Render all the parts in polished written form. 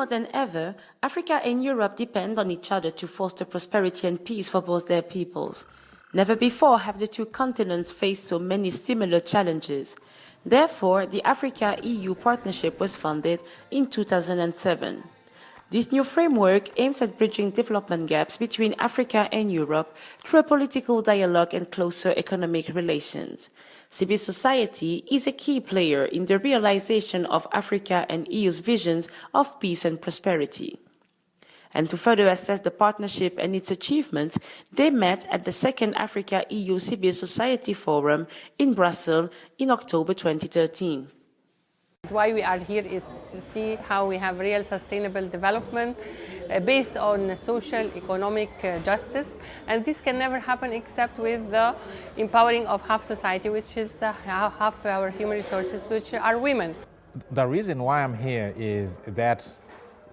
more than ever, Africa and Europe depend on each other to foster prosperity and peace for both their peoples. Never before have the two continents faced so many similar challenges. Therefore, the Africa-EU partnership was founded in 2007. This new framework aims at bridging development gaps between Africa and Europe through a political dialogue and closer economic relations. Civil society is a key player in the realization of Africa and EU's visions of peace and prosperity. And to further assess the partnership and its achievements, they met at the second Africa-EU Civil Society Forum in Brussels in October 2013. Why we are here is to see how we have real sustainable development based on social, economic justice, and this can never happen except with the empowering of half society, which is half our human resources, which are women. The reason why I'm here is that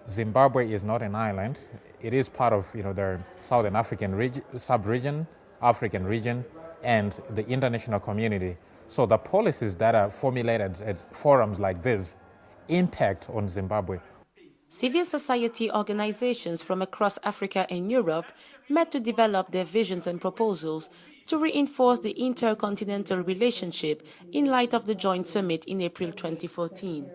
Zimbabwe is not an island. It is part of the Southern African sub-region, African region, and the international community. So the policies that are formulated at forums like this impact on Zimbabwe. Civil society organizations from across Africa and Europe met to develop their visions and proposals to reinforce the intercontinental relationship in light of the joint summit in April 2014.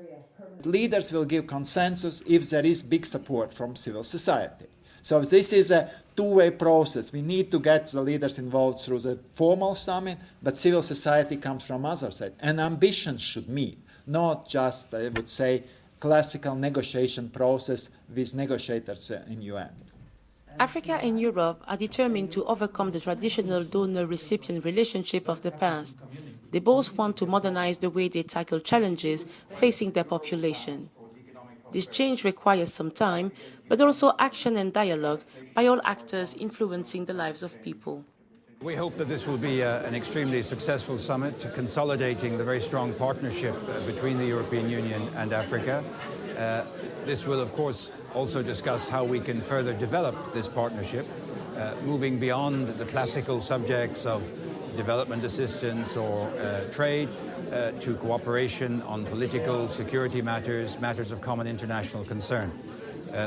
Leaders will give consensus if there is big support from civil society. So this is a two-way process. We need to get the leaders involved through the formal summit, but civil society comes from other side. And ambitions should meet, not just, I would say, classical negotiation process with negotiators in UN. Africa and Europe are determined to overcome the traditional donor-recipient relationship of the past. They both want to modernize the way they tackle challenges facing their population. This change requires some time, but also action and dialogue by all actors influencing the lives of people. We hope that this will be an extremely successful summit, consolidating the very strong partnership between the European Union and Africa. This will, of course, also discuss how we can further develop this partnership, moving beyond the classical subjects of development assistance or trade, to cooperation on political, security matters, matters of common international concern.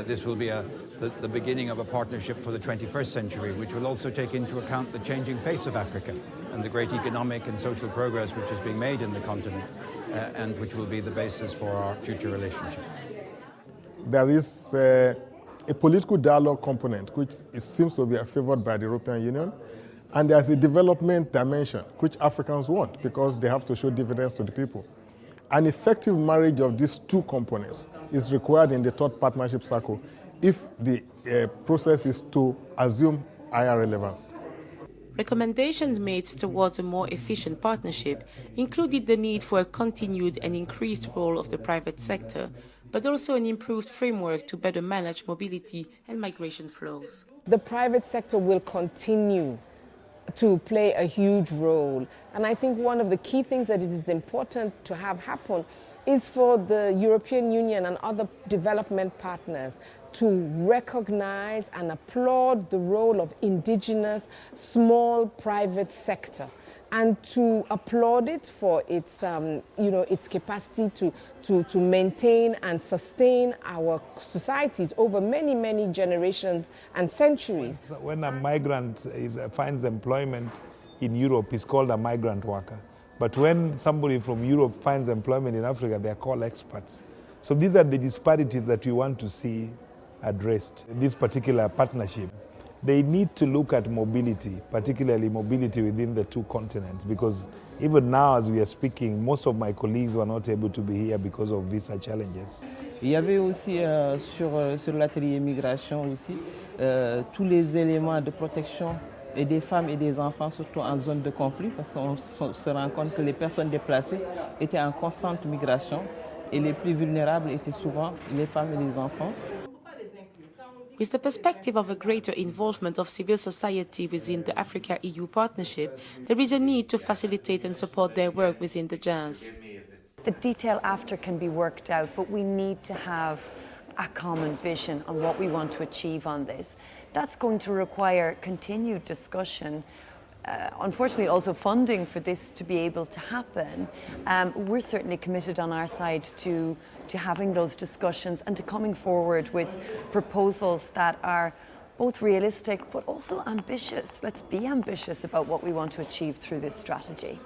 This will be the beginning of a partnership for the 21st century, which will also take into account the changing face of Africa and the great economic and social progress which is being made in the continent, and which will be the basis for our future relationship. There is a political dialogue component which seems to be favored by the European Union, and there's a development dimension which Africans want because they have to show dividends to the people. An effective marriage of these two components is required in the third partnership circle if the process is to assume higher relevance. Recommendations made towards a more efficient partnership included the need for a continued and increased role of the private sector, but also an improved framework to better manage mobility and migration flows. The private sector will continue to play a huge role. And I think one of the key things that it is important to have happen is for the European Union and other development partners to recognize and applaud the role of indigenous small private sector, and to applaud it for its, its capacity to maintain and sustain our societies over many, many generations and centuries. When a migrant finds employment in Europe, he's called a migrant worker. But when somebody from Europe finds employment in Africa, they are called expats. So these are the disparities that we want to see addressed. This particular partnership, they need to look at mobility, particularly mobility within the two continents, because even now as we are speaking, most of my colleagues were not able to be here because of visa challenges. Il y avait aussi sur l'atelier migration aussi tous les éléments de protection et des femmes et des enfants, surtout en zone de conflit, parce qu'on se rend compte que les personnes déplacées étaient en constante migration et les plus vulnérables étaient souvent les femmes et les enfants. With the perspective of a greater involvement of civil society within the Africa-EU partnership, there is a need to facilitate and support their work within the JAES. The detail after can be worked out, but we need to have a common vision on what we want to achieve on this. That's going to require continued discussion unfortunately also funding for this to be able to happen, we're certainly committed on our side to having those discussions and to coming forward with proposals that are both realistic but also ambitious. Let's be ambitious about what we want to achieve through this strategy.